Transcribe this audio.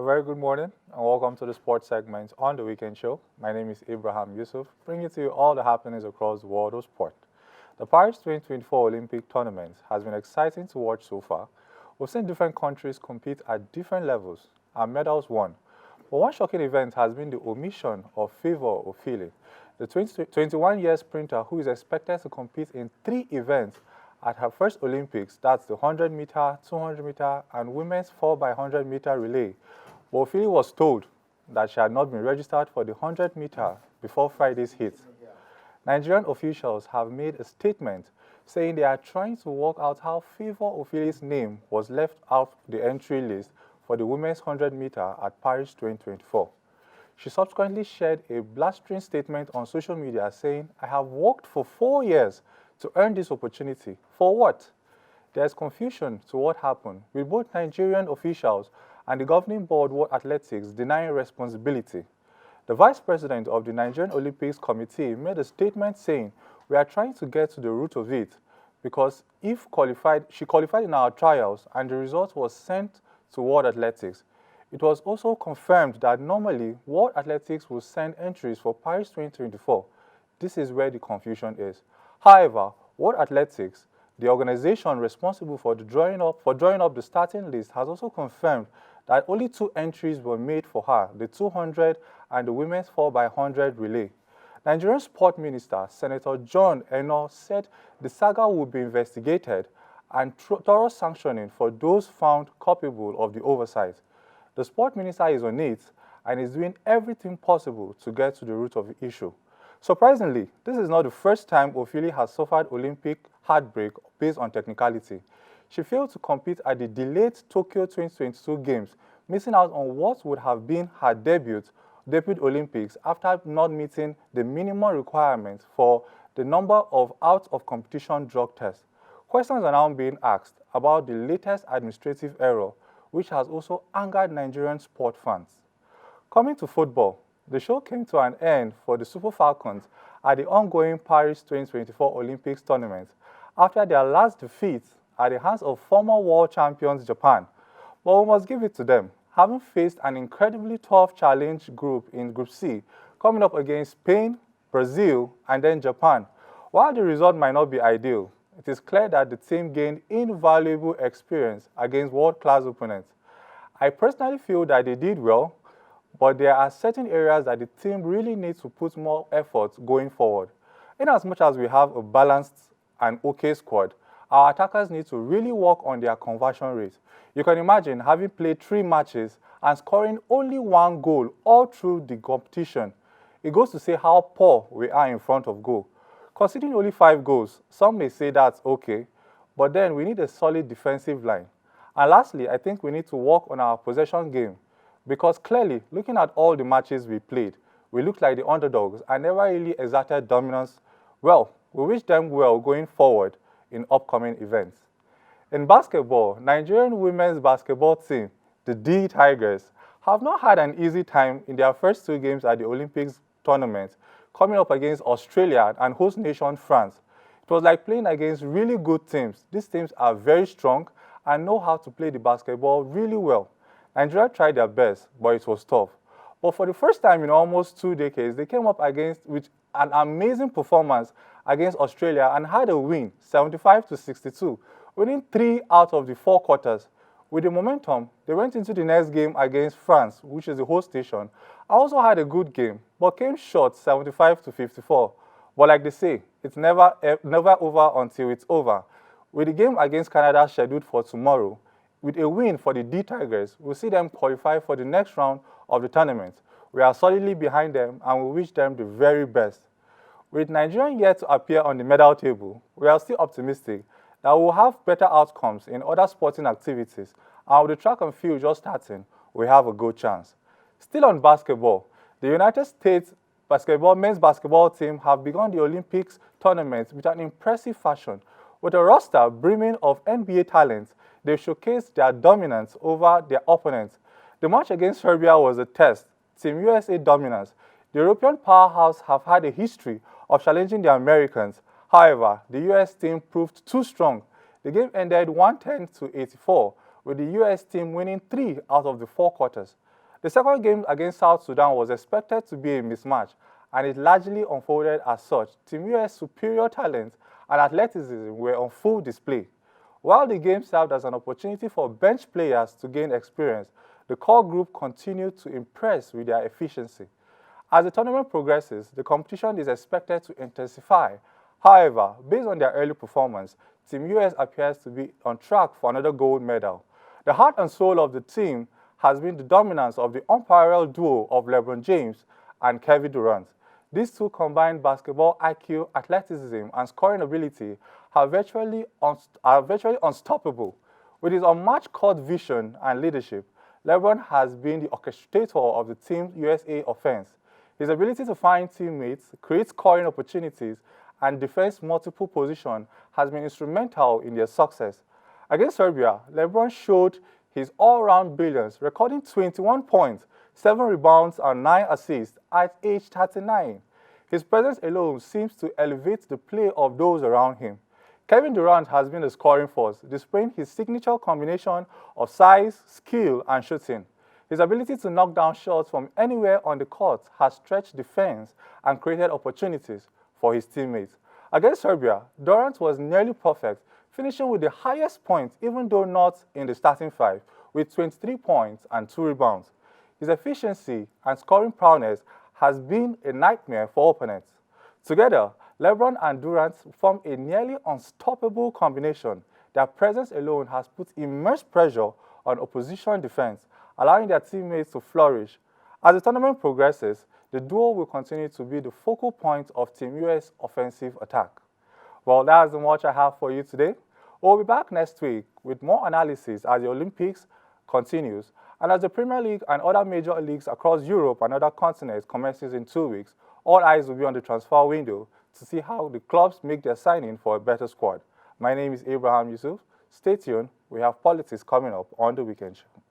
very good morning and welcome to the sports segment on the Weekend Show. My name is Abraham Yusuf, bringing to you all the happenings across the world of sport. The Paris 2024 Olympic tournament has been exciting to watch so far. We've seen different countries compete at different levels and medals won. But one shocking event has been the omission of Favour Ofili, the 21-year sprinter who is expected to compete in 3 events at her first Olympics, that's the 100-meter, 200-meter, and women's 4x100-meter relay. But Ofili was told that she had not been registered for the 100-meter before Friday's heat. Nigerian officials have made a statement saying they are trying to work out how Favour Ofili's name was left out the entry list for the women's 100-meter at Paris 2024. She subsequently shared a blustering statement on social media saying, "I have worked for 4 years to earn this opportunity. For what?" There is confusion to what happened, with both Nigerian officials and the governing board World Athletics denying responsibility. The vice president of the Nigerian Olympics Committee made a statement saying, "We are trying to get to the root of it because she qualified in our trials and the result was sent to World Athletics." It was also confirmed that normally World Athletics will send entries for Paris 2024. This is where the confusion is. However, World Athletics, the organization responsible for drawing up the starting list, has also confirmed that only 2 entries were made for her, the 200 and the women's 4x100 relay. Nigerian Sport Minister Senator John Eno said the saga will be investigated and thorough sanctioning for those found culpable of the oversight. The Sport Minister is on it and is doing everything possible to get to the root of the issue. Surprisingly, this is not the first time Ofili has suffered Olympic heartbreak based on technicality. She failed to compete at the delayed Tokyo 2022 Games, missing out on what would have been her debut Olympics after not meeting the minimum requirements for the number of out-of-competition drug tests. Questions are now being asked about the latest administrative error, which has also angered Nigerian sport fans. Coming to football, the show came to an end for the Super Falcons at the ongoing Paris 2024 Olympics tournament after their last defeat at the hands of former world champions Japan. But we must give it to them, having faced an incredibly tough challenge group in Group C, coming up against Spain, Brazil, and then Japan. While the result might not be ideal, it is clear that the team gained invaluable experience against world-class opponents. I personally feel that they did well, but there are certain areas that the team really needs to put more effort going forward. In as much as we have a balanced and okay squad, our attackers need to really work on their conversion rate. You can imagine having played 3 matches and scoring only 1 goal all through the competition. It goes to say how poor we are in front of goal. Conceding only 5 goals, some may say that's okay, but then we need a solid defensive line. And lastly, I think we need to work on our possession game, because clearly, looking at all the matches we played, we looked like the underdogs and never really exerted dominance. Well, we wish them well going forward in upcoming events. In basketball, Nigerian women's basketball team, the D Tigers, have not had an easy time in their first 2 games at the Olympics tournament, coming up against Australia and host nation France. It was like playing against really good teams. These teams are very strong and know how to play the basketball really well. Nigeria tried their best, but it was tough. But for the first time in almost 2 decades, they came up with an amazing performance against Australia and had a win, 75-62, winning 3 out of the 4 quarters. With the momentum, they went into the next game against France, which is the host nation. Also had a good game, but came short, 75-54. But like they say, it's never over until it's over. With the game against Canada scheduled for tomorrow, with a win for the D Tigers, we'll see them qualify for the next round of the tournament. We are solidly behind them and we wish them the very best. With Nigeria yet to appear on the medal table, we are still optimistic that we will have better outcomes in other sporting activities, and with the track and field just starting, we have a good chance. Still on basketball, the United States men's basketball team have begun the Olympics tournament with an impressive fashion. With a roster brimming of NBA talents, they showcased their dominance over their opponents. The match against Serbia was a test. Team USA dominance. The European powerhouse have had a history of challenging the Americans. However, the US team proved too strong. The game ended 110-84, with the US team winning 3 out of the 4 quarters. The second game against South Sudan was expected to be a mismatch, and it largely unfolded as such. Team US' superior talent and athleticism were on full display. While the game served as an opportunity for bench players to gain experience, the core group continued to impress with their efficiency. As the tournament progresses, the competition is expected to intensify. However, based on their early performance, Team US appears to be on track for another gold medal. The heart and soul of the team has been the dominance of the unparalleled duo of LeBron James and Kevin Durant. These two combined basketball IQ, athleticism, and scoring ability are virtually unstoppable. With his unmatched court vision and leadership, LeBron has been the orchestrator of the Team USA offense. His ability to find teammates, create scoring opportunities, and defend multiple positions has been instrumental in their success. Against Serbia, LeBron showed his all-round brilliance, recording 21 points, 7 rebounds, and 9 assists at age 39. His presence alone seems to elevate the play of those around him. Kevin Durant has been a scoring force, displaying his signature combination of size, skill, and shooting. His ability to knock down shots from anywhere on the court has stretched defense and created opportunities for his teammates. Against Serbia, Durant was nearly perfect, finishing with the highest points even though not in the starting five, with 23 points and 2 rebounds. His efficiency and scoring prowess has been a nightmare for opponents. Together, LeBron and Durant form a nearly unstoppable combination. Their presence alone has put immense pressure on opposition defense, allowing their teammates to flourish. As the tournament progresses, the duo will continue to be the focal point of Team US offensive attack. Well, that's the much I have for you today. We'll be back next week with more analysis as the Olympics continues and as the Premier League and other major leagues across Europe and other continents commences in 2 weeks. All eyes will be on the transfer window to see how the clubs make their signing for a better squad. My name is Abraham Yusuf. Stay tuned. We have politics coming up on The Weekend Show.